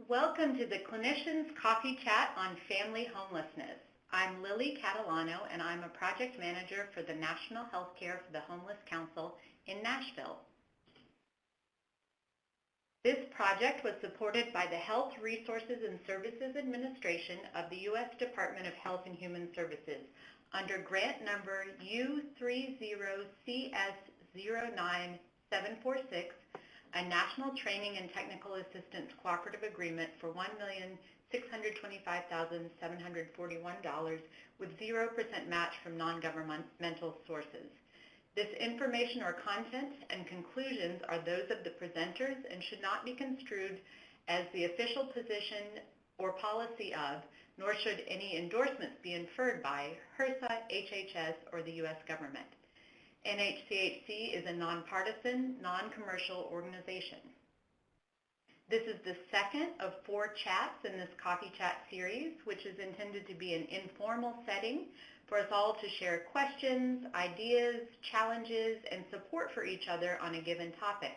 Welcome to the Clinicians Coffee Chat on Family Homelessness. I'm Lily Catalano, and I'm a project manager for the National Healthcare for the Homeless Council in Nashville. This project was supported by the Health Resources and Services Administration of the U.S. Department of Health and Human Services under grant number U30CS09746, a National Training and Technical Assistance Cooperative Agreement for $1,625,741 with 0% match from non-governmental sources. This information or content and conclusions are those of the presenters and should not be construed as the official position or policy of, nor should any endorsements be inferred by HRSA, HHS, or the U.S. government. NHCHC is a nonpartisan, non-commercial organization. This is the second of 4 chats in this Coffee Chat series, which is intended to be an informal setting for us all to share questions, ideas, challenges, and support for each other on a given topic.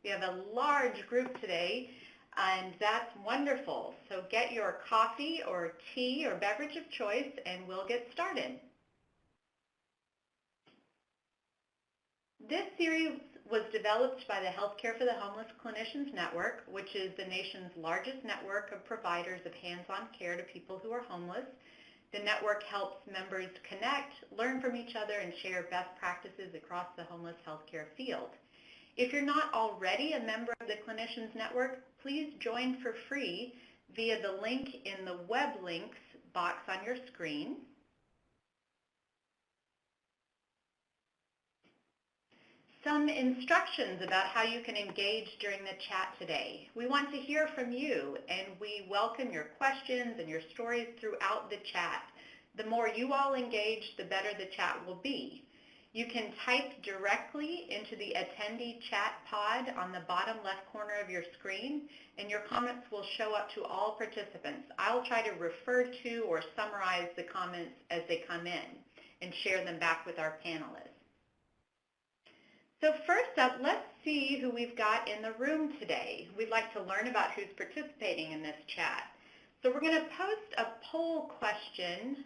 We have a large group today, and that's wonderful. So get your coffee or tea or beverage of choice, and we'll get started. This series was developed by the Healthcare for the Homeless Clinicians Network, which is the nation's largest network of providers of hands-on care to people who are homeless. The network helps members connect, learn from each other, and share best practices across the homeless healthcare field. If you're not already a member of the Clinicians Network, please join for free via the link in the web links box on your screen. Some instructions about how you can engage during the chat today. We want to hear from you, and we welcome your questions and your stories throughout the chat. The more you all engage, the better the chat will be. You can type directly into the attendee chat pod on the bottom left corner of your screen, and your comments will show up to all participants. I'll try to refer to or summarize the comments as they come in and share them back with our panelists. So first up, let's see who we've got in the room today. We'd like to learn about who's participating in this chat. So we're going to post a poll question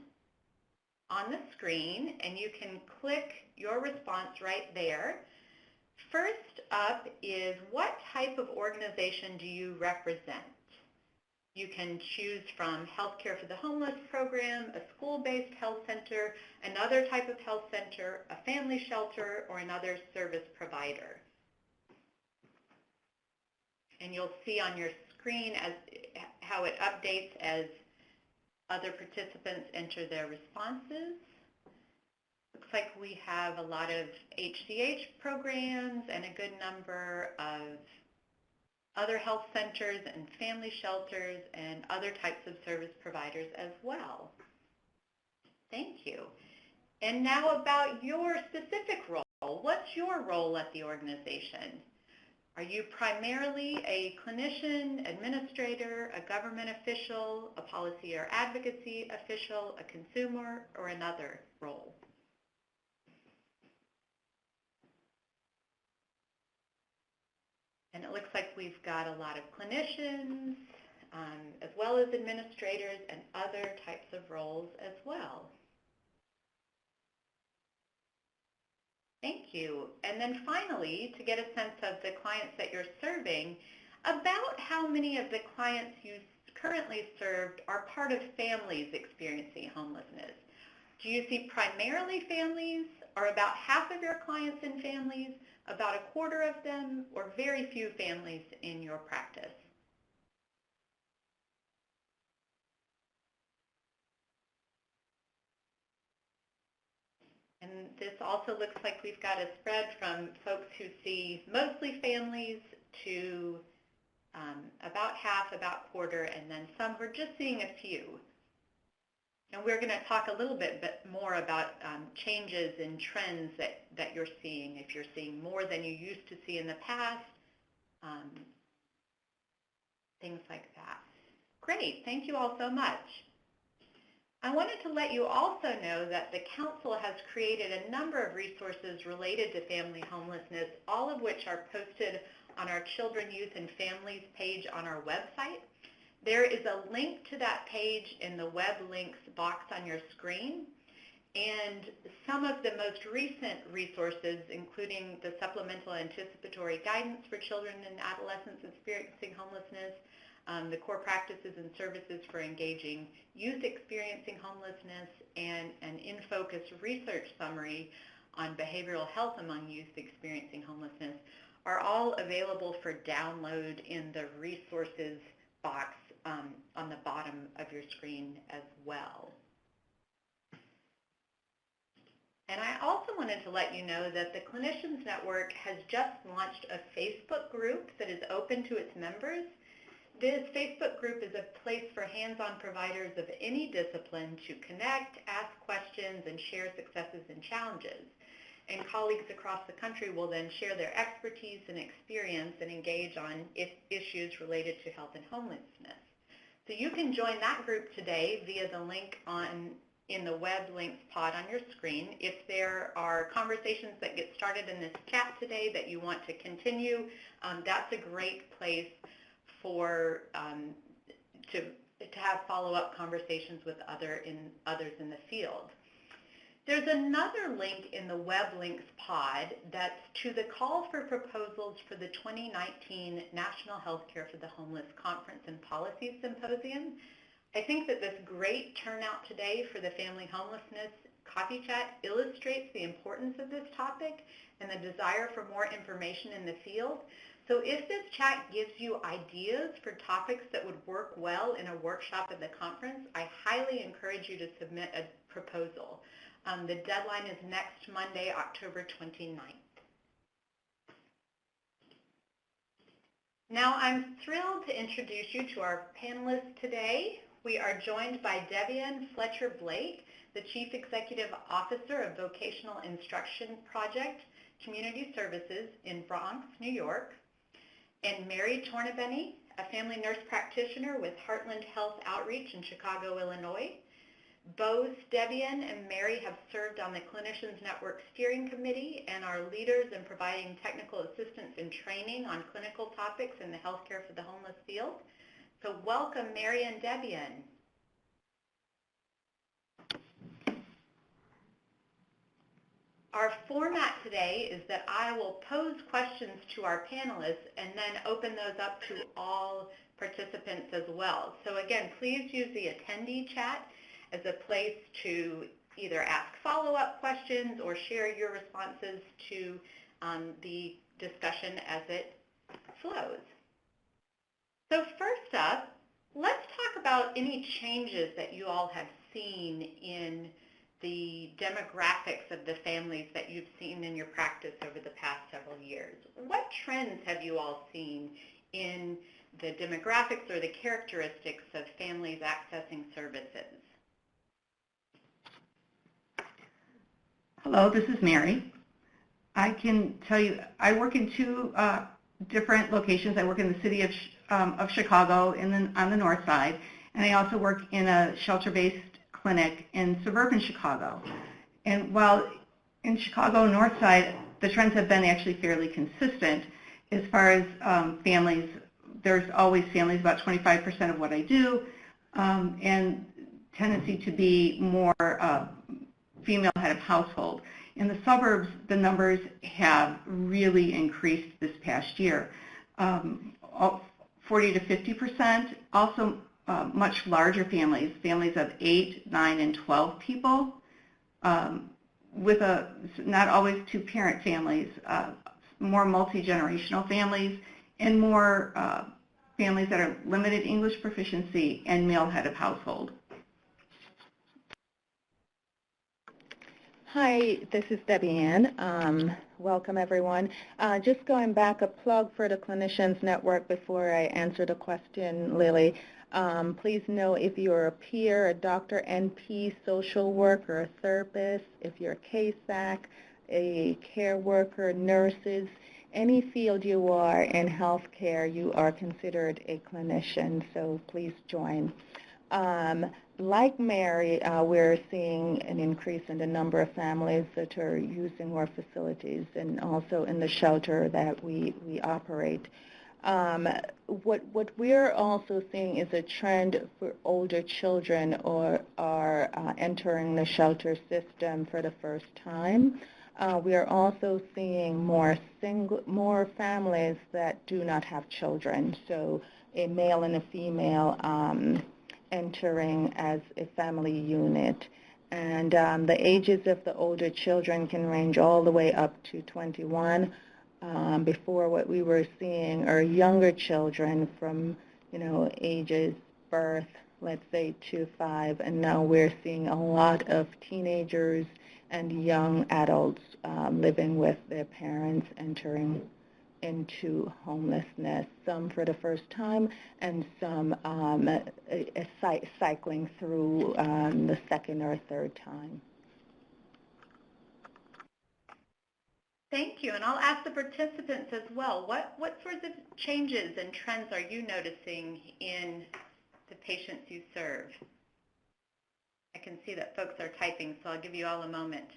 on the screen, and you can click your response right there. First up is, what type of organization do you represent? You can choose from Healthcare for the Homeless program, a school-based health center, another type of health center, a family shelter, or another service provider. And you'll see on your screen how it updates as other participants enter their responses. Looks like we have a lot of HCH programs and a good number of other health centers and family shelters and other types of service providers as well. Thank you. And now about your specific role. What's your role at the organization? Are you primarily a clinician, administrator, a government official, a policy or advocacy official, a consumer, or another role? And it looks like we've got a lot of clinicians, as well as administrators and other types of roles as well. Thank you. And then finally, to get a sense of the clients that you're serving, about how many of the clients you currently served are part of families experiencing homelessness? Do you see primarily families? Are about half of your clients in families, about a quarter of them, or very few families in your practice? And this also looks like we've got a spread from folks who see mostly families to about half, about quarter, and then some who are just seeing a few. And we're going to talk a little bit more about changes in trends that you're seeing, if you're seeing more than you used to see in the past, things like that. Great, thank you all so much. I wanted to let you also know that the Council has created a number of resources related to family homelessness, all of which are posted on our Children, Youth, and Families page on our website. There is a link to that page in the web links box on your screen, and some of the most recent resources, including the supplemental anticipatory guidance for children and adolescents experiencing homelessness, the core practices and services for engaging youth experiencing homelessness, and an in-focus research summary on behavioral health among youth experiencing homelessness are all available for download in the resources box on the bottom of your screen as well. And I also wanted to let you know that the Clinicians Network has just launched a Facebook group that is open to its members. This Facebook group is a place for hands-on providers of any discipline to connect, ask questions, and share successes and challenges. And colleagues across the country will then share their expertise and experience and engage on issues related to health and homelessness. So you can join that group today via the link in the web links pod on your screen. If there are conversations that get started in this chat today that you want to continue, that's a great place for to have follow-up conversations with others in the field. There's another link in the web links pod that's to the call for proposals for the 2019 National Healthcare for the Homeless Conference and Policy Symposium. I think that this great turnout today for the Family Homelessness Coffee Chat illustrates the importance of this topic and the desire for more information in the field. So if this chat gives you ideas for topics that would work well in a workshop at the conference, I highly encourage you to submit a proposal. The deadline is next Monday, October 29th. Now I'm thrilled to introduce you to our panelists today. We are joined by Debbian Fletcher-Blake, the Chief Executive Officer of Vocational Instruction Project Community Services in Bronx, New York, and Mary Tornabene, a family nurse practitioner with Heartland Health Outreach in Chicago, Illinois. Both Debbian and Mary have served on the Clinicians Network Steering Committee and are leaders in providing technical assistance and training on clinical topics in the healthcare for the homeless field. So welcome, Mary and Debbian. Our format today is that I will pose questions to our panelists and then open those up to all participants as well. So again, please use the attendee chat as a place to either ask follow-up questions or share your responses to the discussion as it flows. So first up, let's talk about any changes that you all have seen in the demographics of the families that you've seen in your practice over the past several years. What trends have you all seen in the demographics or the characteristics of families accessing services? Hello, this is Mary. I can tell you, I work in two different locations. I work in the city of Chicago on the north side, and I also work in a shelter-based clinic in suburban Chicago. And while in Chicago north side, the trends have been actually fairly consistent as far as families. There's always families, about 25% of what I do, and tendency to be more female head of household. In the suburbs, the numbers have really increased this past year, 40 to 50%. Also, much larger families of 8, 9, and 12 people, with not always two-parent families, more multi-generational families, and more families that are limited English proficiency and male head of household. Hi, this is Debbian. Welcome, everyone. Just going back, a plug for the Clinicians Network before I answer the question, Lily. Please know if you're a peer, a doctor, NP, social worker, a therapist, if you're a KSAC, a care worker, nurses, any field you are in healthcare, you are considered a clinician, so please join. Like Mary, we're seeing an increase in the number of families that are using our facilities and also in the shelter that we operate. What we're also seeing is a trend for older children or are entering the shelter system for the first time. We are also seeing more families that do not have children, so a male and a female entering as a family unit. And the ages of the older children can range all the way up to 21. Before, what we were seeing are younger children from, ages birth, let's say, to 5, and now we're seeing a lot of teenagers and young adults living with their parents entering into homelessness, some for the first time and some cycling through the second or third time. Thank you, and I'll ask the participants as well. What sorts of changes and trends are you noticing in the patients you serve? I can see that folks are typing, so I'll give you all a moment.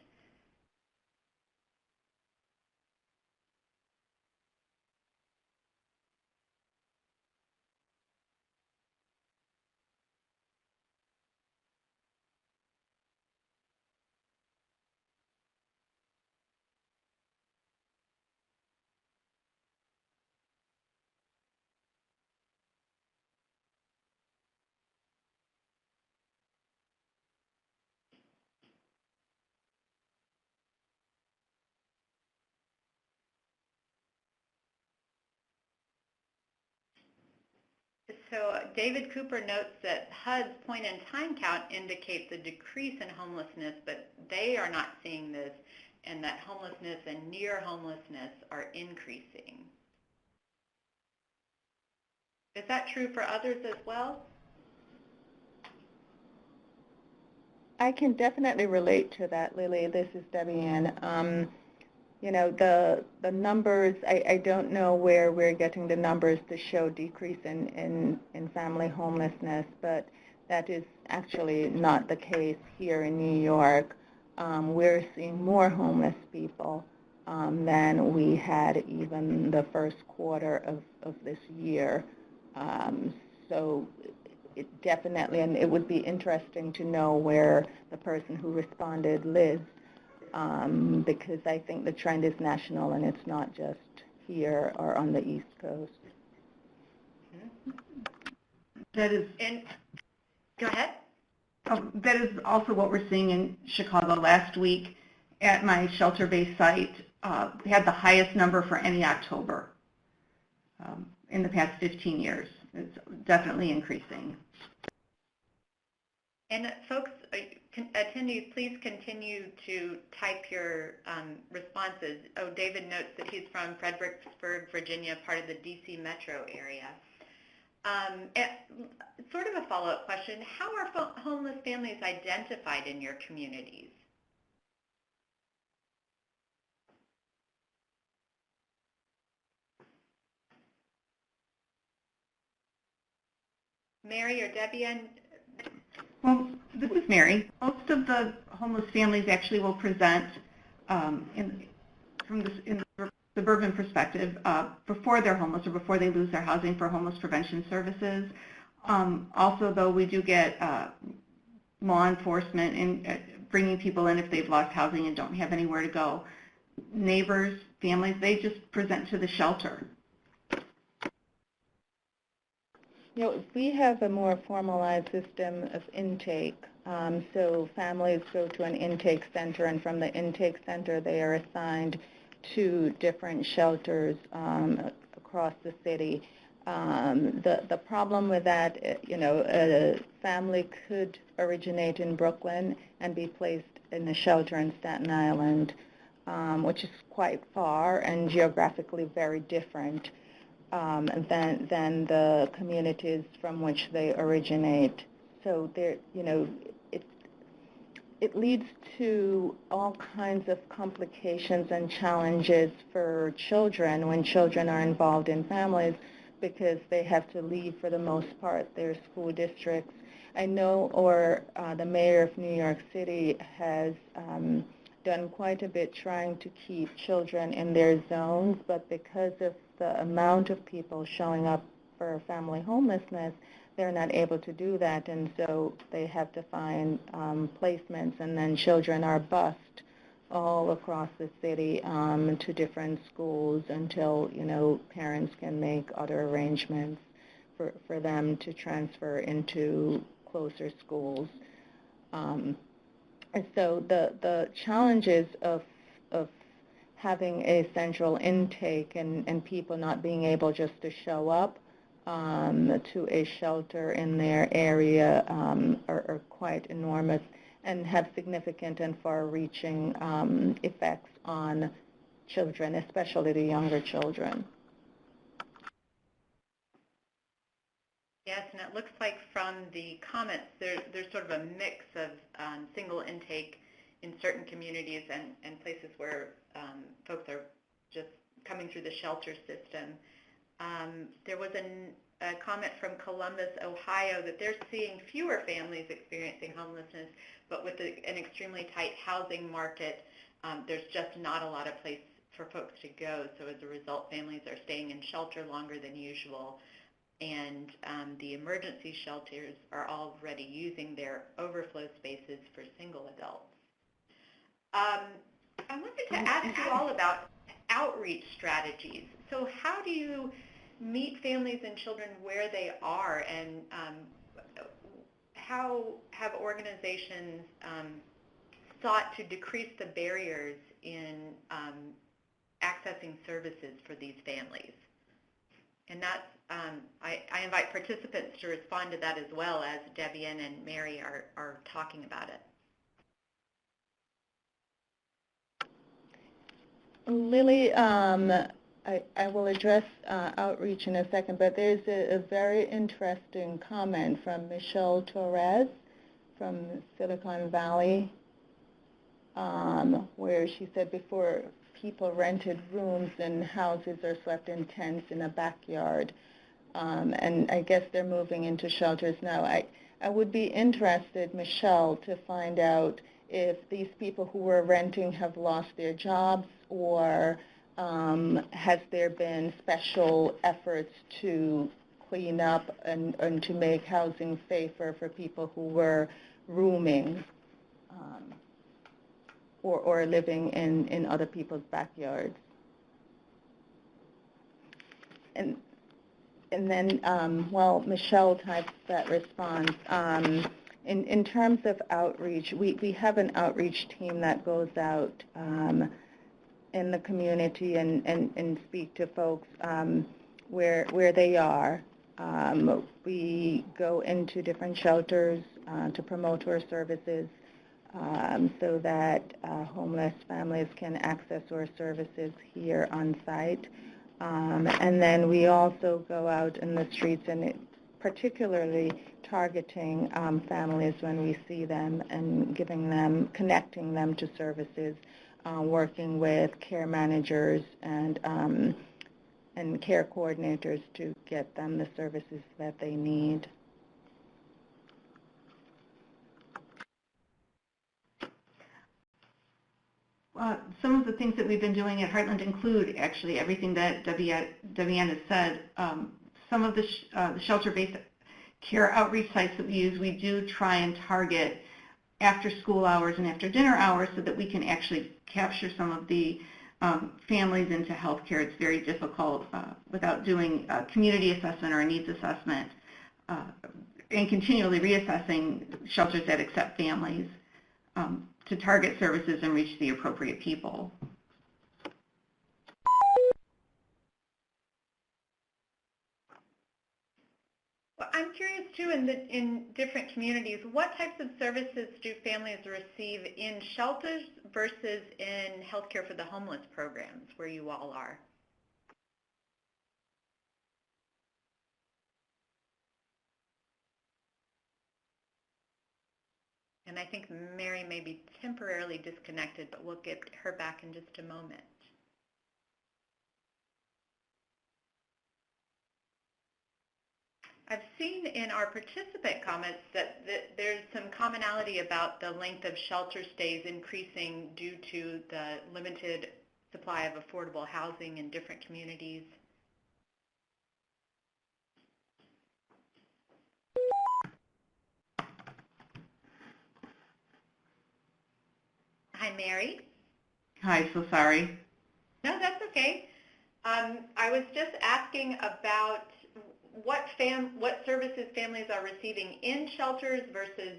So David Cooper notes that HUD's point-in-time count indicates a decrease in homelessness, but they are not seeing this, and that homelessness and near homelessness are increasing. Is that true for others as well? I can definitely relate to that, Lily. This is Debbian. The numbers, I don't know where we're getting the numbers to show decrease in family homelessness, but that is actually not the case here in New York. We're seeing more homeless people than we had even the first quarter of this year. So it definitely, and it would be interesting to know where the person who responded lives. Because I think the trend is national and it's not just here or on the East Coast. That is. And go ahead. That is also what we're seeing in Chicago. Last week at my shelter-based site, we had the highest number for any October in the past 15 years. It's definitely increasing. And folks, attendees, please continue to type your responses. Oh, David notes that he's from Fredericksburg, Virginia, part of the D.C. metro area. Sort of a follow-up question, how are homeless families identified in your communities? Mary or Debbian? Well, this is Mary. Most of the homeless families actually will present in the suburban perspective before they're homeless or before they lose their housing for homeless prevention services. Also, though, we do get law enforcement in bringing people in if they've lost housing and don't have anywhere to go. Neighbors, families, they just present to the shelter. We have a more formalized system of intake. So families go to an intake center, and from the intake center, they are assigned to different shelters across the city. The problem with that, a family could originate in Brooklyn and be placed in a shelter in Staten Island, which is quite far and geographically very different than the communities from which they originate. So there, it leads to all kinds of complications and challenges for children when children are involved in families, because they have to leave, for the most part, their school districts. I know, the mayor of New York City has done quite a bit trying to keep children in their zones, but because of the amount of people showing up for family homelessness, they're not able to do that, and so they have to find placements, and then children are bused all across the city to different schools until, parents can make other arrangements for them to transfer into closer schools. And so the challenges of having a central intake and people not being able just to show up to a shelter in their area are quite enormous and have significant and far-reaching effects on children, especially the younger children. Yes, and it looks like from the comments there's sort of a mix of single intake in certain communities and places where folks are just coming through the shelter system. There was a comment from Columbus, Ohio, that they're seeing fewer families experiencing homelessness, but with an extremely tight housing market, there's just not a lot of place for folks to go. So as a result, families are staying in shelter longer than usual, and the emergency shelters are already using their overflow spaces for single adults. I wanted to ask you all about outreach strategies. So how do you meet families and children where they are, and how have organizations sought to decrease the barriers in accessing services for these families? And that's, I invite participants to respond to that as well, as Debbian and Mary are talking about it. Lily, I will address outreach in a second, but there's a very interesting comment from Michelle Torres from Silicon Valley, where she said before people rented rooms and houses are slept in tents in a backyard, and I guess they're moving into shelters now. I would be interested, Michelle, to find out if these people who were renting have lost their jobs, or has there been special efforts to clean up and to make housing safer for people who were rooming or living in other people's backyards? And then, while Michelle types that response, in terms of outreach, we have an outreach team that goes out in the community and speak to folks where they are. We go into different shelters to promote our services so that homeless families can access our services here on site. And then we also go out in the streets and particularly targeting families when we see them and connecting them to services, working with care managers and care coordinators to get them the services that they need. Some of the things that we've been doing at Heartland include actually everything that Debbian has said. Some of the shelter-based care outreach sites that we use, we do try and target after school hours and after dinner hours so that we can actually capture some of the families into health care. It's very difficult without doing a community assessment or a needs assessment and continually reassessing shelters that accept families to target services and reach the appropriate people. Well, I'm curious too, in different communities, what types of services do families receive in shelters versus in healthcare for the homeless programs where you all are? And I think Mary may be temporarily disconnected, but we'll get her back in just a moment. I've seen in our participant comments that there's some commonality about the length of shelter stays increasing due to the limited supply of affordable housing in different communities. Hi, Mary. Hi, so sorry. No, that's okay. I was just asking about what services families are receiving in shelters versus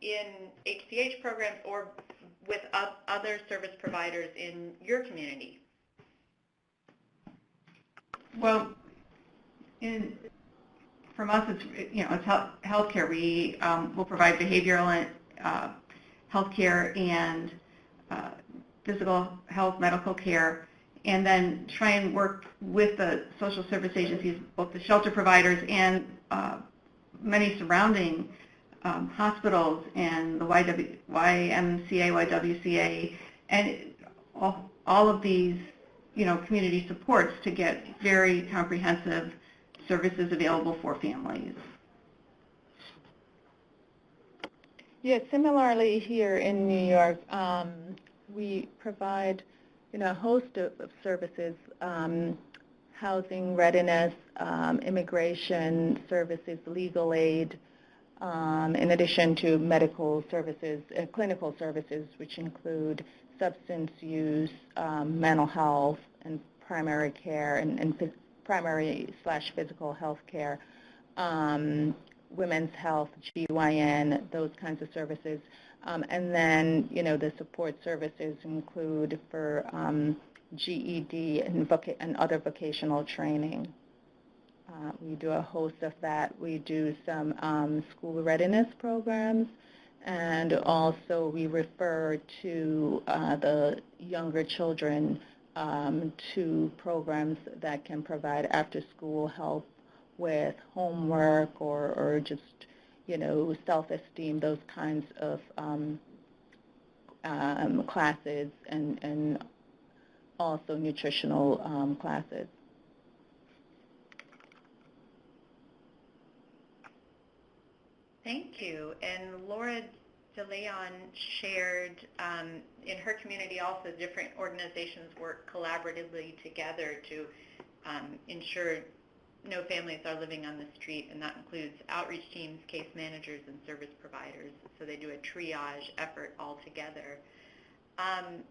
in HCH programs or with other service providers in your community. Well, from us, it's healthcare. We will provide behavioral and healthcare and physical health, medical care, and then try and work with the social service agencies, both the shelter providers and many surrounding hospitals and the YMCA, YWCA, and all of these, community supports to get very comprehensive services available for families. Yeah, similarly here in New York, we provide a host of services, housing readiness, immigration services, legal aid, in addition to medical services, clinical services, which include substance use, mental health, and primary care, and primary/physical health care, women's health, GYN, those kinds of services. And then, the support services include for GED and other vocational training. We do a host of that. We do some school readiness programs, and also we refer to the younger children to programs that can provide after-school help with homework or just, self-esteem, those kinds of classes, and also nutritional classes. Thank you. And Laura DeLeon shared in her community also different organizations work collaboratively together to ensure no families are living on the street, and that includes outreach teams, case managers, and service providers. So they do a triage effort all together. I'm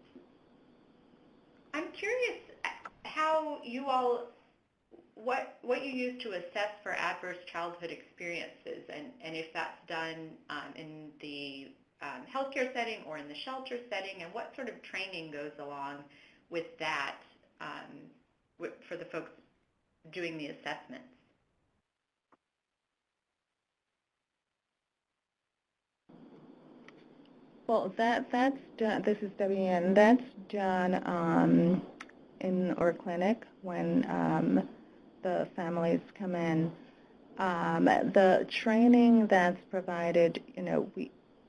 curious how you all, what you use to assess for adverse childhood experiences, and if that's done in the healthcare setting or in the shelter setting, and what sort of training goes along with that for the folks doing the assessments. Well, that's done. This is Debbian. That's done in our clinic when the families come in. The training that's provided,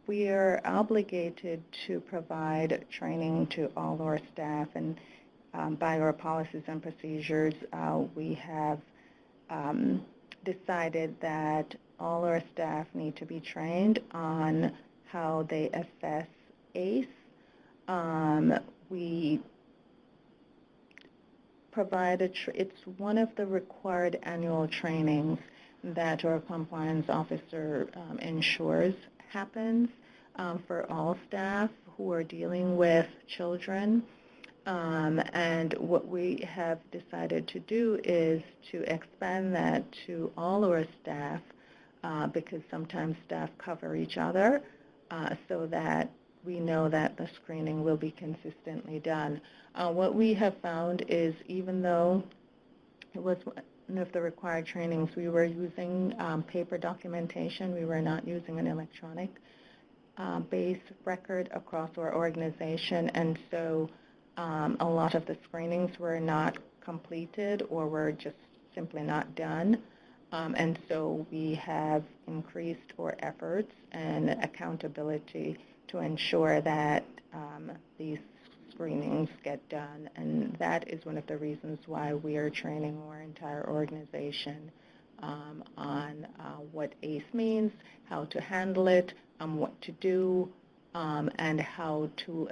we are obligated to provide training to all our staff, and by our policies and procedures, we have decided that all our staff need to be trained on how they assess ACE. We provide it's one of the required annual trainings that our compliance officer ensures happens for all staff who are dealing with children. And what we have decided to do is to expand that to all our staff because sometimes staff cover each other so that we know that the screening will be consistently done. What we have found is even though it was one of the required trainings, we were using paper documentation. We were not using an electronic base record across our organization, and so a lot of the screenings were not completed or were just simply not done. And so we have increased our efforts and accountability to ensure that these screenings get done. And that is one of the reasons why we are training our entire organization on what ACE means, how to handle it, what to do, and how to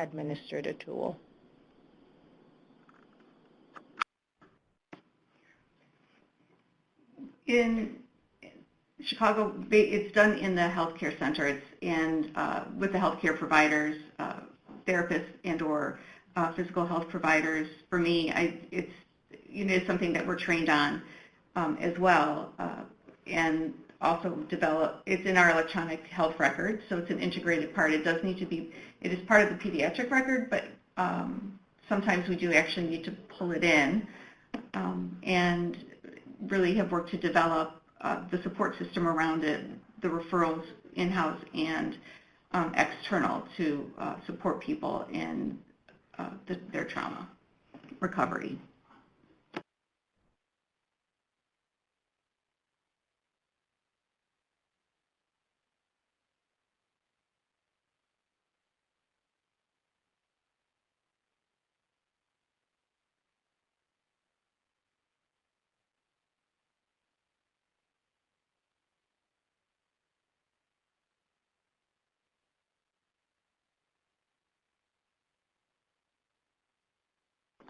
administer the tool. In Chicago, it's done in the healthcare center. And with the healthcare providers, therapists and/or physical health providers. For me, it's something that we're trained on as well, and also it's in our electronic health record, so it's an integrated part. It does need to be. It is part of the pediatric record, but sometimes we do actually need to pull it in, and really have worked to develop the support system around it, the referrals in-house and external to support people in their trauma recovery.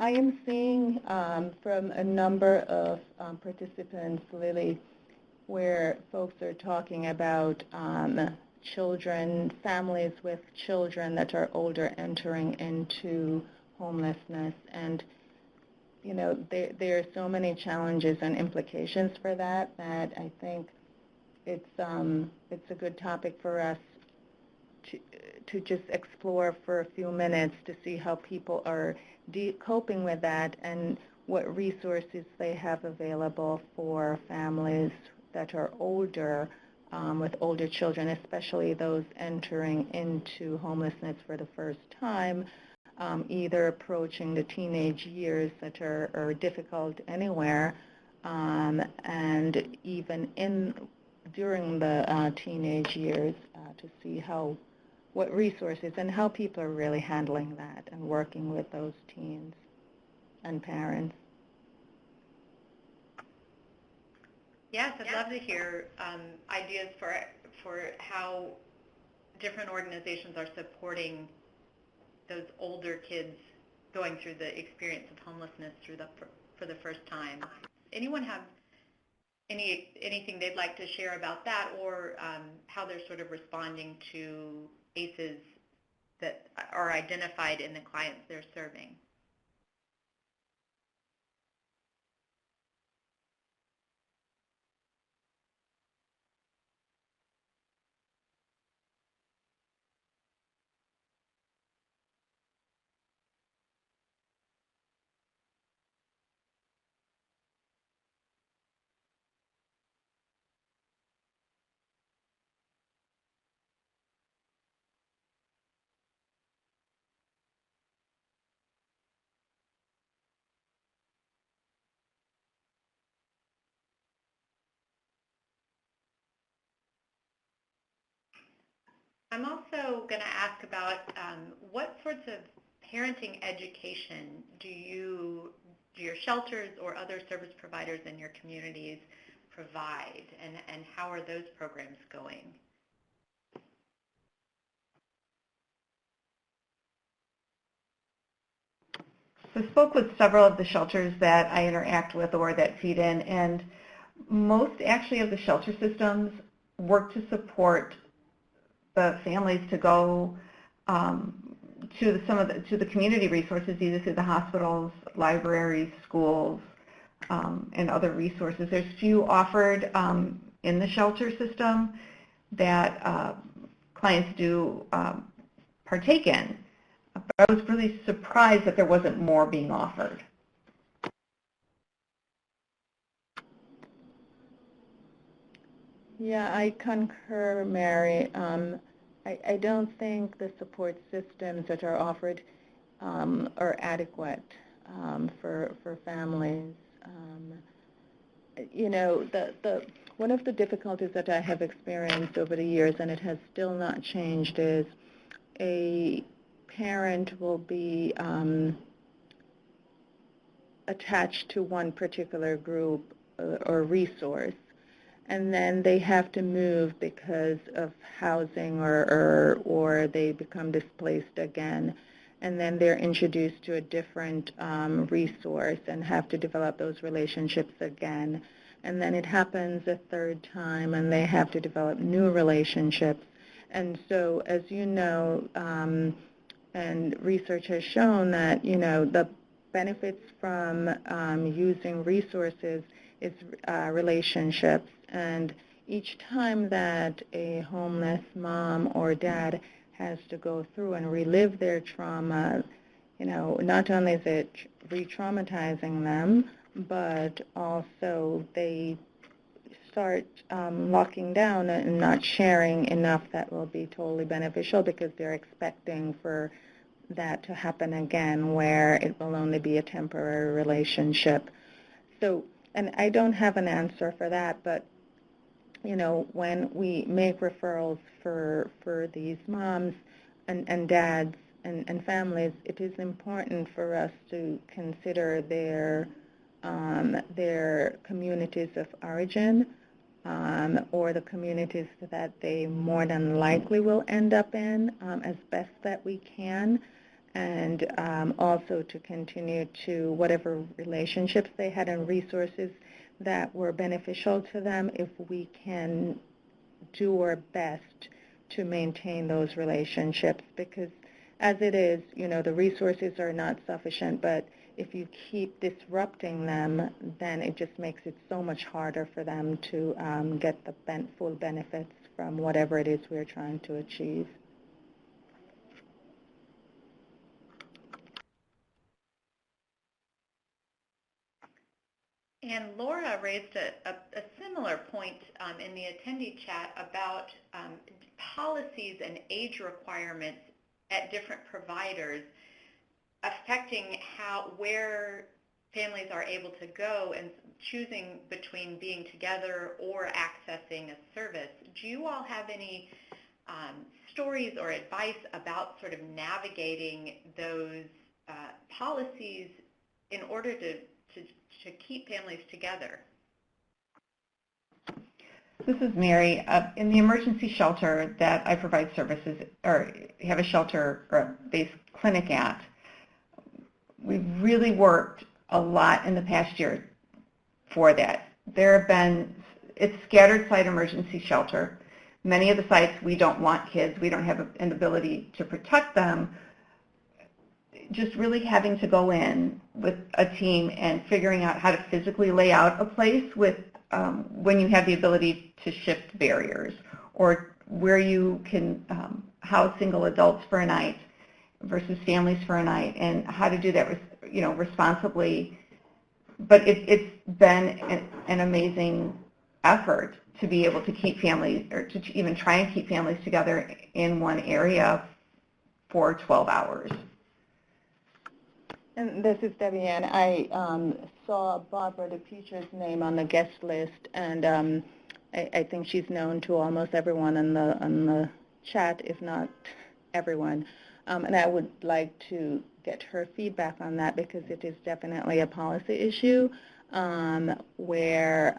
I am seeing from a number of participants, Lily, where folks are talking about children, families with children that are older entering into homelessness. And, there are so many challenges and implications for that I think it's a good topic for us to just explore for a few minutes to see how people are coping with that and what resources they have available for families that are older, with older children, especially those entering into homelessness for the first time, either approaching the teenage years that are difficult anywhere, and even during the teenage years, to see what resources and how people are really handling that and working with those teens and parents. Yes, I'd love to hear ideas for how different organizations are supporting those older kids going through the experience of homelessness for the first time. Anyone have anything they'd like to share about that, or how they're sort of responding to ACEs that are identified in the clients they're serving? I'm also going to ask about what sorts of parenting education do your shelters or other service providers in your communities provide, and how are those programs going? So I spoke with several of the shelters that I interact with or that feed in, and most actually of the shelter systems work to support the families to go to the community resources, either through the hospitals, libraries, schools, and other resources. There's few offered in the shelter system that clients do partake in. But I was really surprised that there wasn't more being offered. Yeah, I concur, Mary. I don't think the support systems that are offered are adequate for families. One of the difficulties that I have experienced over the years, and it has still not changed, is a parent will be attached to one particular group or resource, and then they have to move because of housing or they become displaced again. and then they're introduced to a different resource and have to develop those relationships again. And then it happens a third time, and they have to develop new relationships. And so, as you know, and research has shown that, the benefits from using resources is relationships. And each time that a homeless mom or dad has to go through and relive their trauma, not only is it re-traumatizing them, but also they start locking down and not sharing enough that will be totally beneficial, because they're expecting for that to happen again, where it will only be a temporary relationship. So, and I don't have an answer for that, but when we make referrals for these moms and dads and families, it is important for us to consider their communities of origin, or the communities that they more than likely will end up in, as best that we can, and also to continue to whatever relationships they had and resources that were beneficial to them, if we can do our best to maintain those relationships. Because as it is, the resources are not sufficient, but if you keep disrupting them, then it just makes it so much harder for them to get the full benefits from whatever it is we're trying to achieve. And Laura raised a similar point in the attendee chat about policies and age requirements at different providers affecting where families are able to go and choosing between being together or accessing a service. Do you all have any stories or advice about sort of navigating those policies in order to keep families together? This is Mary. In the emergency shelter that I provide services, or have a shelter or a base clinic at, we've really worked a lot in the past year for that. It's scattered site emergency shelter. Many of the sites, we don't want kids. We don't have an ability to protect them. Just really having to go in with a team and figuring out how to physically lay out a place with when you have the ability to shift barriers, or where you can house single adults for a night versus families for a night, and how to do that responsibly. But it's been an amazing effort to be able to keep families, or to even try and keep families together in one area for 12 hours. And this is Debbian. I saw Barbara DePetra's name on the guest list, and I think she's known to almost everyone on the chat, if not everyone. And I would like to get her feedback on that, because it is definitely a policy issue where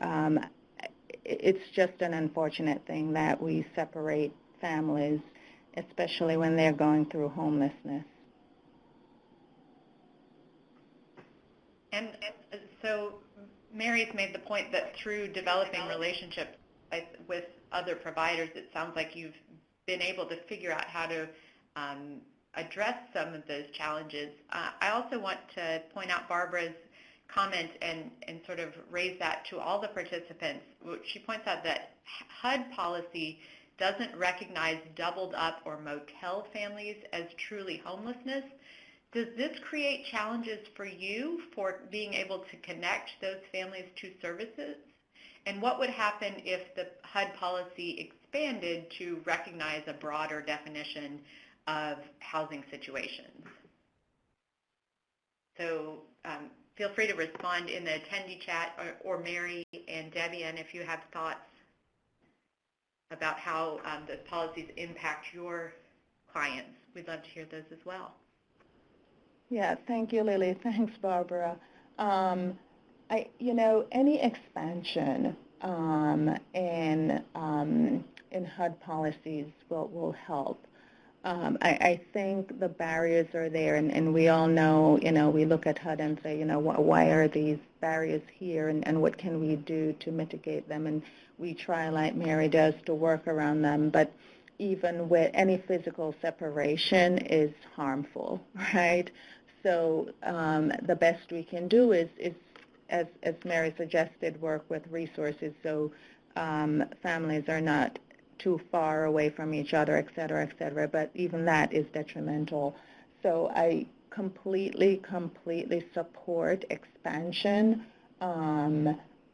it's just an unfortunate thing that we separate families, especially when they're going through homelessness. And so Mary's made the point that through developing relationships with other providers, it sounds like you've been able to figure out how to address some of those challenges. I also want to point out Barbara's comment and sort of raise that to all the participants. She points out that HUD policy doesn't recognize doubled up or motel families as truly homelessness. Does this create challenges for you for being able to connect those families to services? And what would happen if the HUD policy expanded to recognize a broader definition of housing situations? So feel free to respond in the attendee chat, or Mary and Debbian, if you have thoughts about how the policies impact your clients. We'd love to hear those as well. Yeah, thank you, Lily. Thanks, Barbara. Any expansion in HUD policies will help. I think the barriers are there, and we all know, we look at HUD and say, why are these barriers here, and what can we do to mitigate them? And we try, like Mary does, to work around them. But even with any physical separation is harmful, right? So the best we can do is as Mary suggested, work with resources so families are not too far away from each other, et cetera, but even that is detrimental. So I completely support expansion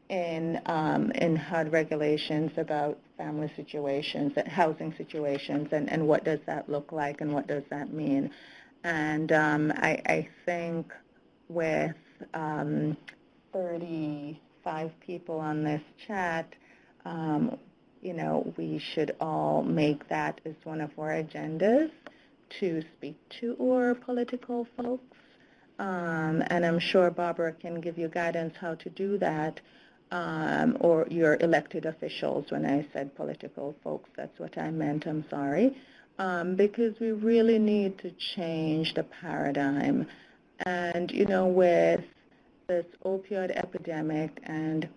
in HUD regulations about family situations, housing situations, and what does that look like and what does that mean. And I think with 35 people on this chat, we should all make that as one of our agendas to speak to our political folks. And I'm sure Barbara can give you guidance how to do that, or your elected officials. When I said political folks, that's what I meant, I'm sorry. Because we really need to change the paradigm. And, with this opioid epidemic and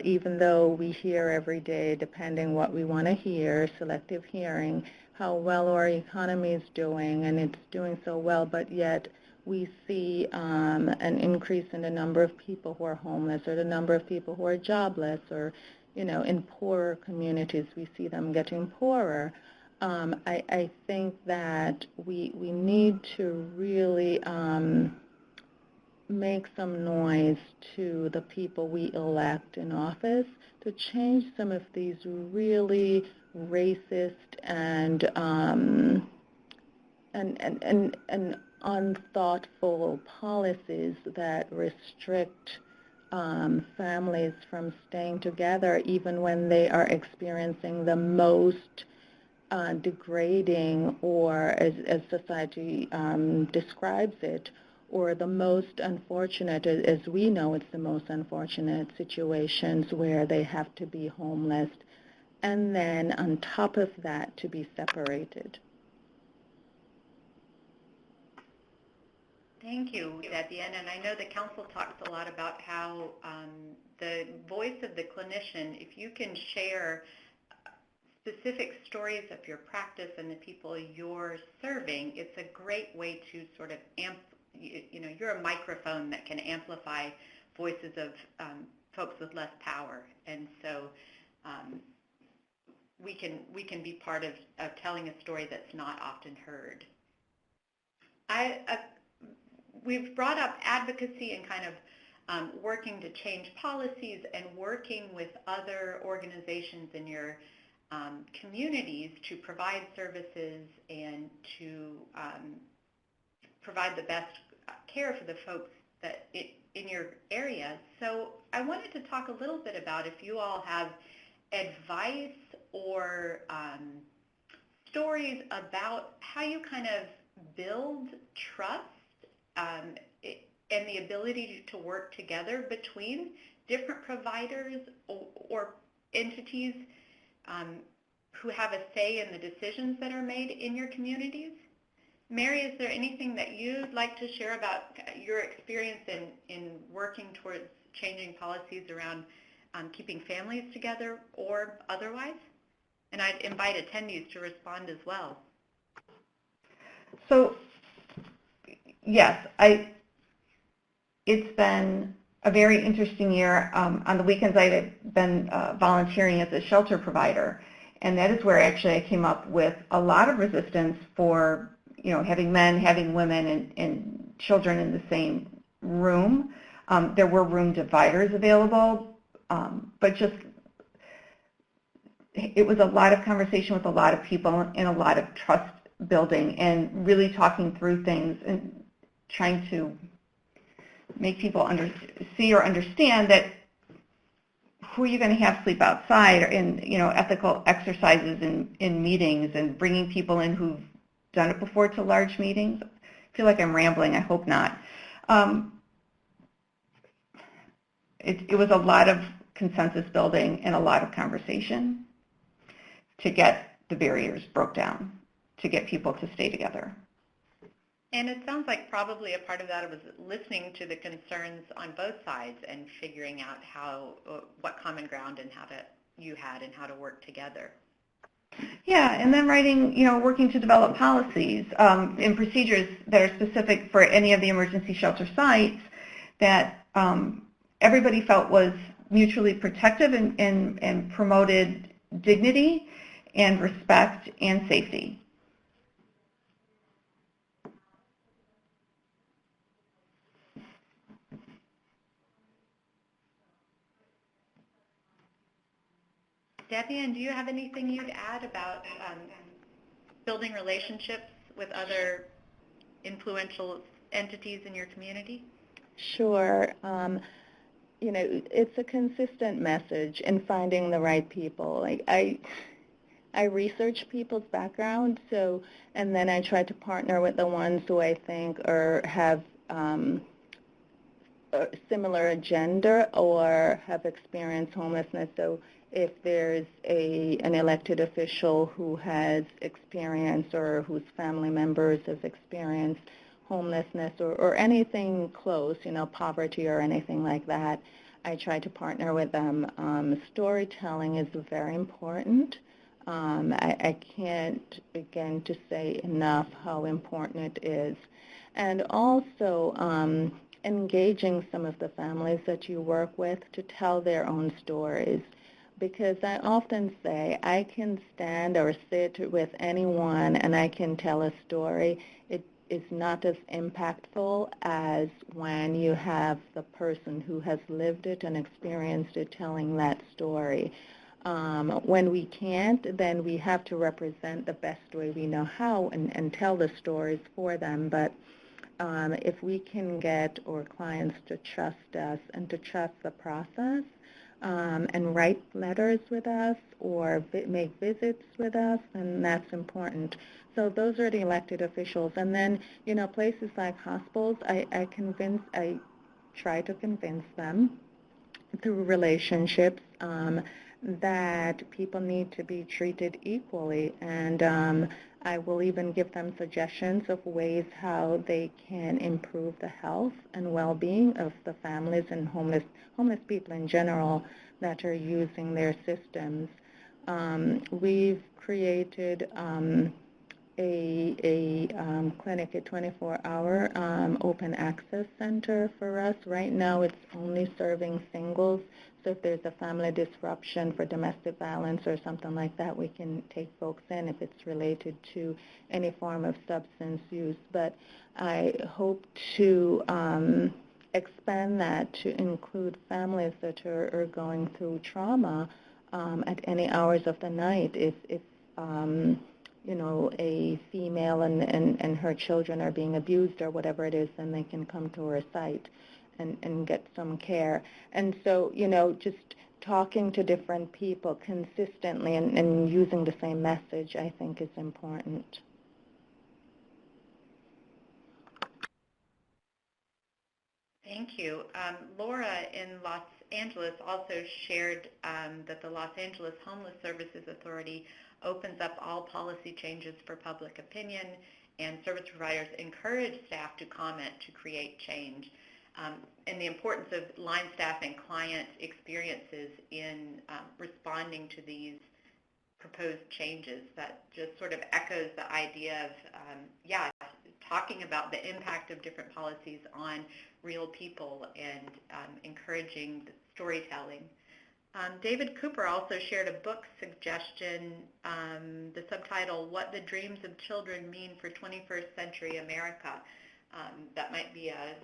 even though we hear every day, depending what we want to hear, selective hearing, how well our economy is doing, and it's doing so well, but yet we see an increase in the number of people who are homeless, or the number of people who are jobless, or, in poorer communities, we see them getting poorer. I think that we need to really make some noise to the people we elect in office to change some of these really racist and unthoughtful policies that restrict families from staying together even when they are experiencing the most degrading, or as society describes it, or the most unfortunate, as we know it's the most unfortunate situations where they have to be homeless, and then on top of that to be separated. Thank you, Debbian. And I know the council talks a lot about how the voice of the clinician, if you can share specific stories of your practice and the people you're serving, it's a great way to sort of you're a microphone that can amplify voices of folks with less power, and so we can be part of telling a story that's not often heard. We've brought up advocacy and kind of working to change policies and working with other organizations in your communities to provide services and to provide the best care for the folks that in your area. So I wanted to talk a little bit about if you all have advice or stories about how you kind of build trust and the ability to work together between different providers or entities who have a say in the decisions that are made in your communities. Mary, is there anything that you'd like to share about your experience in working towards changing policies around keeping families together or otherwise? And I'd invite attendees to respond as well. So, yes, it's been a very interesting year. On the weekends, I've been volunteering as a shelter provider, and that is where actually I came up with a lot of resistance for having men, having women, and children in the same room. There were room dividers available, but just it was a lot of conversation with a lot of people and a lot of trust building and really talking through things and trying to make people see or understand that who are you going to have sleep outside, or in ethical exercises in meetings, and bringing people in who've done it before to large meetings. I feel like I'm rambling. I hope not. It was a lot of consensus building and a lot of conversation to get the barriers broke down. to get people to stay together. And it sounds like probably a part of that was listening to the concerns on both sides and figuring out what common ground and you had and how to work together. Yeah, and then working to develop policies and procedures that are specific for any of the emergency shelter sites that everybody felt was mutually protective and promoted dignity and respect and safety. Debbian, do you have anything you'd add about building relationships with other influential entities in your community? Sure. It's a consistent message in finding the right people. Like I research people's background, and then I try to partner with the ones who I think have a similar agenda or have experienced homelessness. So if there's an elected official who has experience or whose family members have experienced homelessness or anything close, poverty or anything like that, I try to partner with them. Storytelling is very important. I can't begin to say enough how important it is. And also engaging some of the families that you work with to tell their own stories. Because I often say I can stand or sit with anyone and I can tell a story. It is not as impactful as when you have the person who has lived it and experienced it telling that story. When we can't, then we have to represent the best way we know how and tell the stories for them. But if we can get our clients to trust us and to trust the process, and write letters with us or make visits with us, and that's important. So those are the elected officials. And then, places like hospitals, I try to convince them through relationships that people need to be treated equally. And I will even give them suggestions of ways how they can improve the health and well-being of the families and homeless people in general that are using their systems. We've created a clinic, a 24-hour open access center for us. Right now it's only serving singles. So if there's a family disruption for domestic violence or something like that, we can take folks in if it's related to any form of substance use. But I hope to expand that to include families that are going through trauma at any hours of the night. If a female and her children are being abused or whatever it is, then they can come to our site and get some care. And so, just talking to different people consistently and using the same message, I think, is important. Thank you. Laura in Los Angeles also shared that the Los Angeles Homeless Services Authority opens up all policy changes for public opinion, and service providers encourage staff to comment to create change. And the importance of line staff and client experiences in responding to these proposed changes. That just sort of echoes the idea of, talking about the impact of different policies on real people and encouraging storytelling. David Cooper also shared a book suggestion, the subtitle, What the Dreams of Children Mean for 21st Century America. That might be a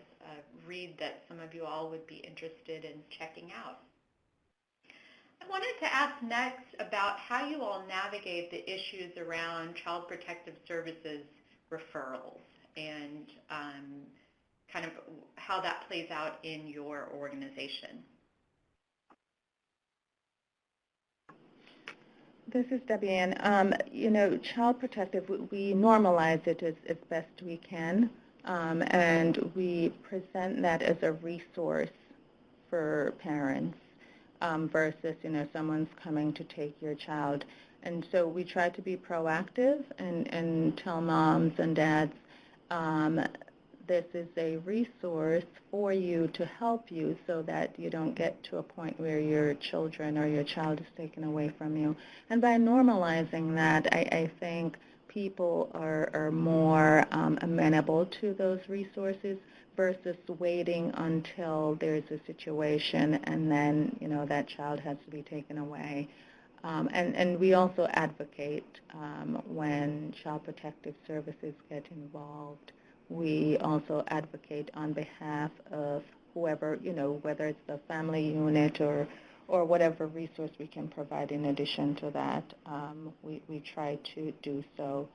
read that some of you all would be interested in checking out. I wanted to ask next about how you all navigate the issues around Child Protective Services referrals and kind of how that plays out in your organization. This is Debbian. Child Protective, we normalize it as best we can, and we present that as a resource for parents. versus, someone's coming to take your child. And so we try to be proactive and tell moms and dads, this is a resource for you to help you so that you don't get to a point where your children or your child is taken away from you. And by normalizing that, I think people are more amenable to those resources versus waiting until there's a situation and then, that child has to be taken away. And we also advocate when Child Protective Services get involved. We also advocate on behalf of whoever, whether it's the family unit or whatever resource we can provide in addition to that. We try to do so.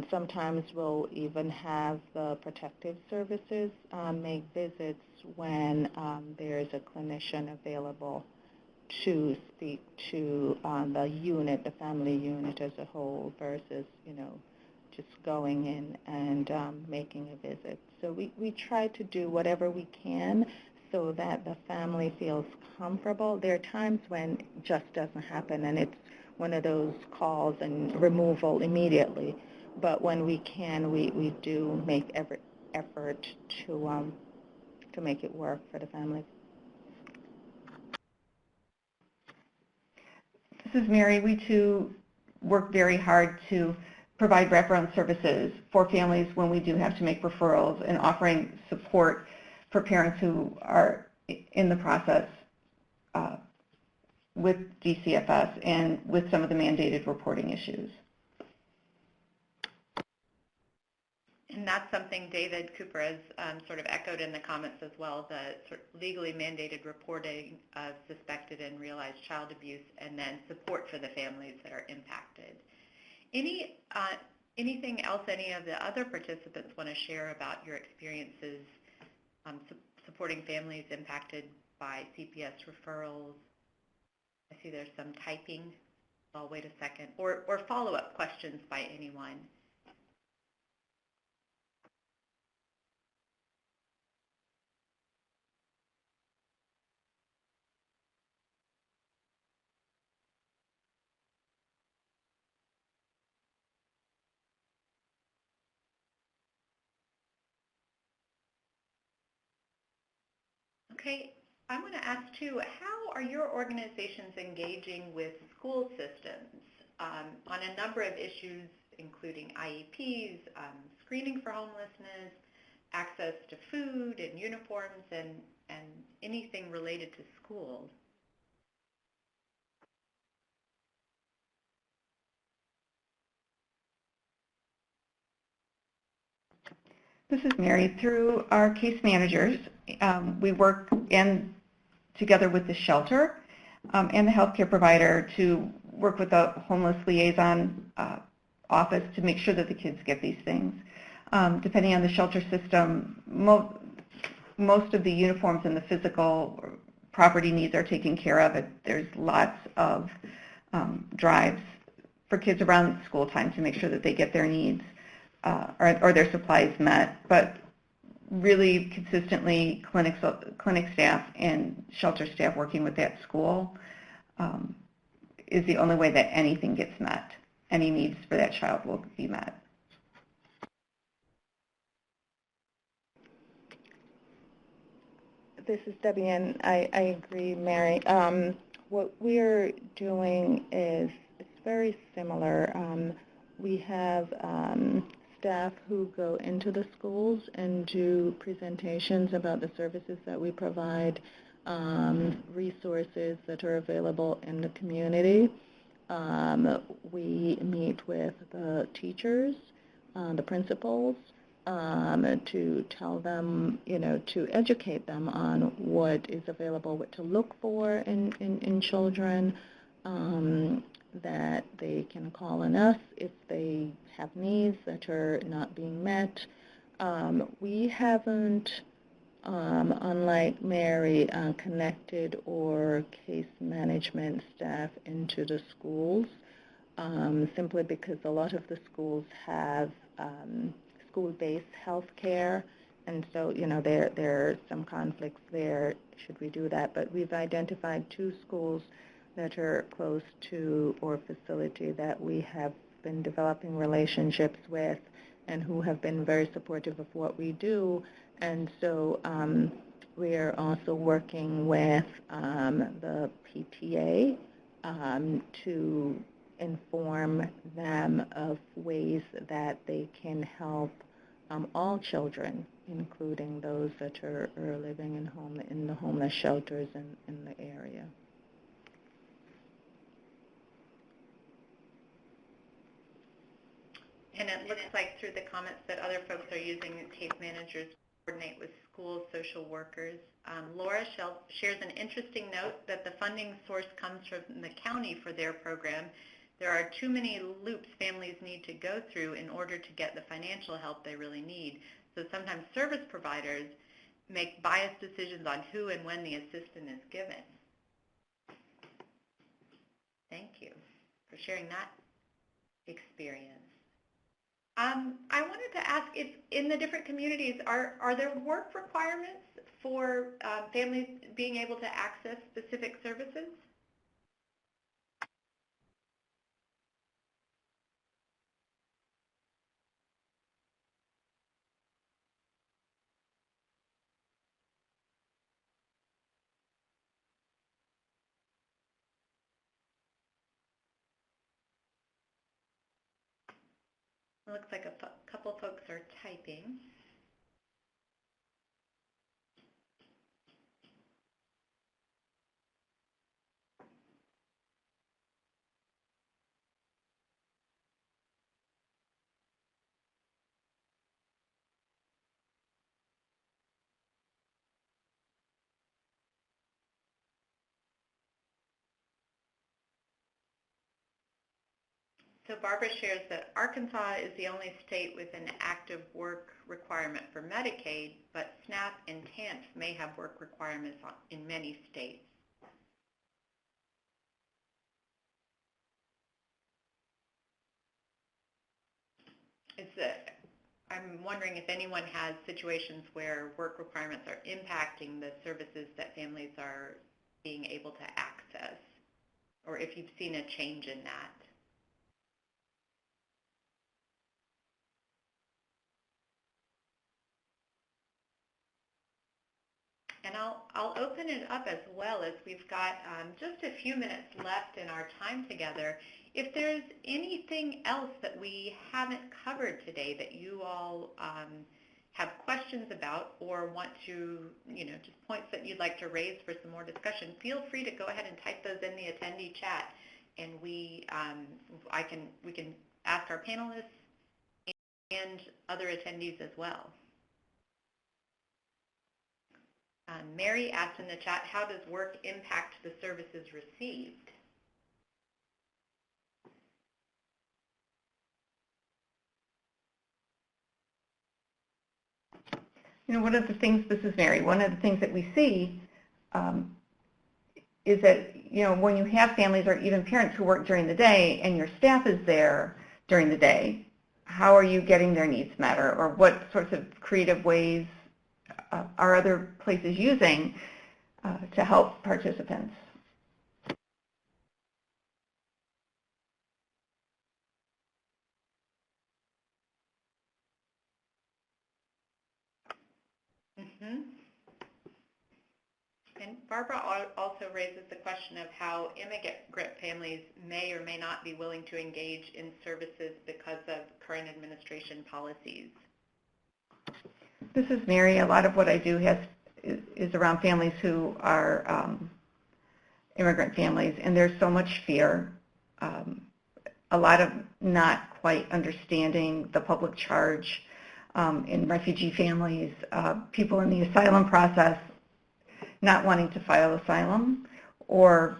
Sometimes we'll even have the protective services make visits when there's a clinician available to speak to the unit, the family unit as a whole, versus, just going in and making a visit. So we try to do whatever we can so that the family feels comfortable. There are times when it just doesn't happen, and it's one of those calls and removal immediately. But when we can, we do make every effort to make it work for the family. This is Mary. We, too, work very hard to provide wraparound services for families when we do have to make referrals and offering support for parents who are in the process with DCFS and with some of the mandated reporting issues. And that's something David Cooper has sort of echoed in the comments as well, the sort of legally mandated reporting of suspected and realized child abuse, and then support for the families that are impacted. Anything else any of the other participants want to share about your experiences supporting families impacted by CPS referrals? I see there's some typing. I'll wait a second. Or follow-up questions by anyone. Okay, I want to ask too, how are your organizations engaging with school systems on a number of issues, including IEPs, screening for homelessness, access to food and uniforms, and anything related to schools? This is Mary. Through our case managers, we work together with the shelter and the healthcare provider to work with the homeless liaison office to make sure that the kids get these things. Depending on the shelter system, most of the uniforms and the physical property needs are taken care of. There's lots of drives for kids around school time to make sure that they get their needs or their supplies met. But really consistently, clinic staff and shelter staff working with that school is the only way that anything gets met. Any needs for that child will be met. This is Debbian. I agree, Mary. What we're doing is it's very similar. We have staff who go into the schools and do presentations about the services that we provide, resources that are available in the community. We meet with the teachers, the principals, to tell them, to educate them on what is available, what to look for in children, that they can call on us if they have needs that are not being met. We haven't, unlike Mary, connected or case management staff into the schools, simply because a lot of the schools have school-based health care, And so, there are some conflicts there, should we do that. But we've identified 2 schools that are close to our facility that we have been developing relationships with and who have been very supportive of what we do. And so we are also working with the PTA to inform them of ways that they can help all children, including those that are living in the homeless shelters in the area. And it looks like through the comments that other folks are using case managers to coordinate with schools, social workers. Laura shares an interesting note that the funding source comes from the county for their program. There are too many loops families need to go through in order to get the financial help they really need. So sometimes service providers make biased decisions on who and when the assistance is given. Thank you for sharing that experience. I wanted to ask if in the different communities, are there work requirements for families being able to access specific services? It looks like a couple folks are typing. So Barbara shares that Arkansas is the only state with an active work requirement for Medicaid, but SNAP and TANF may have work requirements in many states. I'm wondering if anyone has situations where work requirements are impacting the services that families are being able to access, or if you've seen a change in that. And I'll open it up as well, as we've got just a few minutes left in our time together. If there's anything else that we haven't covered today that you all have questions about or want to, just points that you'd like to raise for some more discussion, feel free to go ahead and type those in the attendee chat, and we can ask our panelists and other attendees as well. Mary asked in the chat, how does work impact the services received? One of the things, this is Mary, one of the things that we see is that, when you have families or even parents who work during the day and your staff is there during the day, how are you getting their needs met, or what sorts of creative ways are other places using to help participants? And Barbara also raises the question of how immigrant families may or may not be willing to engage in services because of current administration policies. This is Mary. A lot of what I do is around families who are immigrant families, and there's so much fear, a lot of not quite understanding the public charge in refugee families, people in the asylum process not wanting to file asylum, or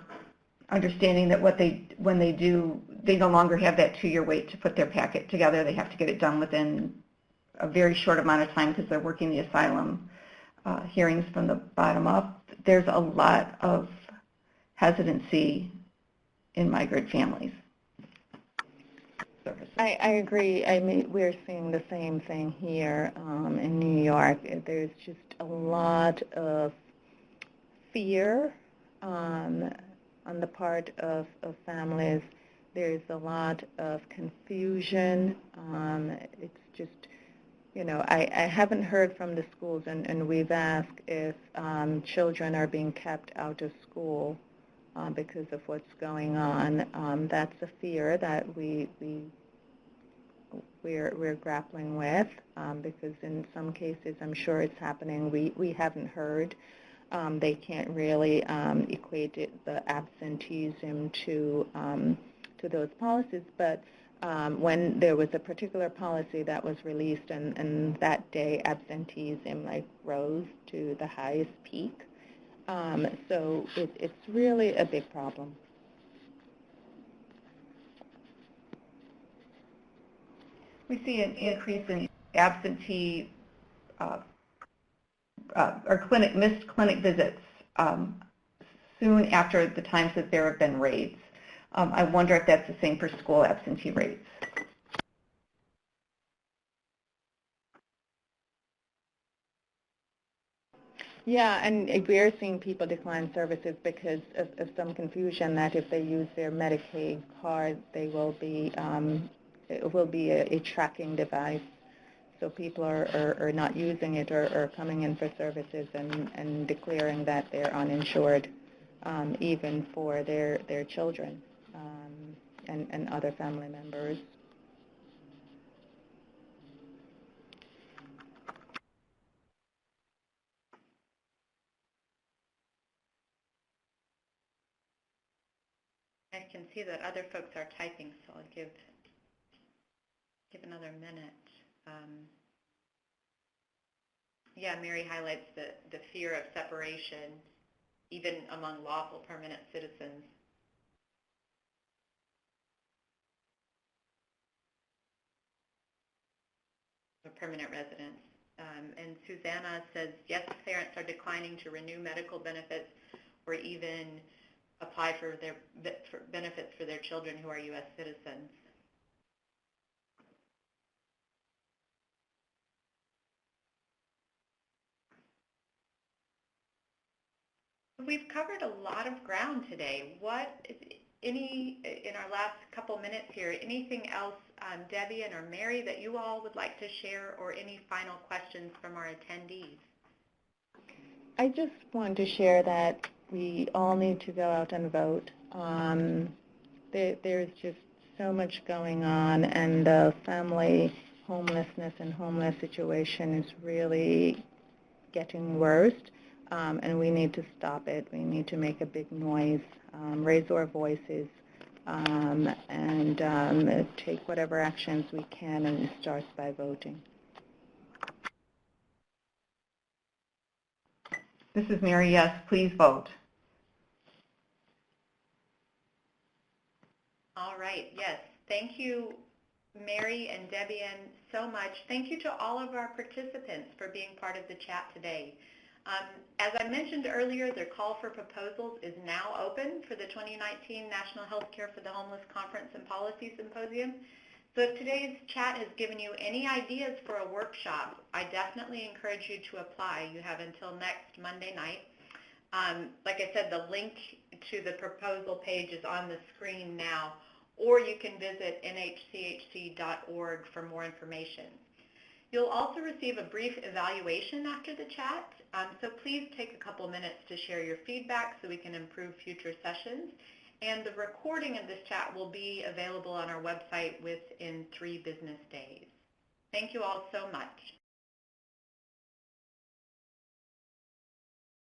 understanding that when they do, they no longer have that 2-year wait to put their packet together. They have to get it done within a very short amount of time because they're working the asylum hearings from the bottom up. There's a lot of hesitancy in migrant families. services. I agree. I mean, we're seeing the same thing here in New York. There's just a lot of fear on the part of families. There's a lot of confusion. It's just, I haven't heard from the schools, and we've asked if children are being kept out of school because of what's going on. That's a fear that we're grappling with because in some cases, I'm sure it's happening. We haven't heard. They can't really equate the absenteeism to those policies, but when there was a particular policy that was released, and that day absenteeism rose to the highest peak. So it's really a big problem. We see an increase in absentee or missed clinic visits soon after the times that there have been raids. I wonder if that's the same for school absentee rates. Yeah, and we're seeing people decline services because of some confusion that if they use their Medicaid card, they will be it will be a tracking device. So people are not using it or coming in for services and declaring that they're uninsured, even for their children and other family members. I can see that other folks are typing, so I'll give another minute. Yeah, Mary highlights the fear of separation, even among lawful permanent citizens. Or permanent residents. And Susanna says, yes, parents are declining to renew medical benefits or even apply for benefits for their children who are U.S. citizens. We've covered a lot of ground today. In our last couple minutes here, anything else, Debbian or Mary, that you all would like to share, or any final questions from our attendees? I just want to share that we all need to go out and vote. There's just so much going on, and the family homelessness and homeless situation is really getting worse, and we need to stop it. We need to make a big noise, raise our voices, and take whatever actions we can, and it starts by voting. This is Mary. Yes, please vote. All right. Yes. Thank you, Mary and Debbian, so much. Thank you to all of our participants for being part of the chat today. As I mentioned earlier, the call for proposals is now open for the 2019 National Healthcare for the Homeless Conference and Policy Symposium. So if today's chat has given you any ideas for a workshop, I definitely encourage you to apply. You have until next Monday night. Like I said, the link to the proposal page is on the screen now, or you can visit nhchc.org for more information. You'll also receive a brief evaluation after the chat, so please take a couple minutes to share your feedback so we can improve future sessions. And the recording of this chat will be available on our website within 3 business days. Thank you all so much.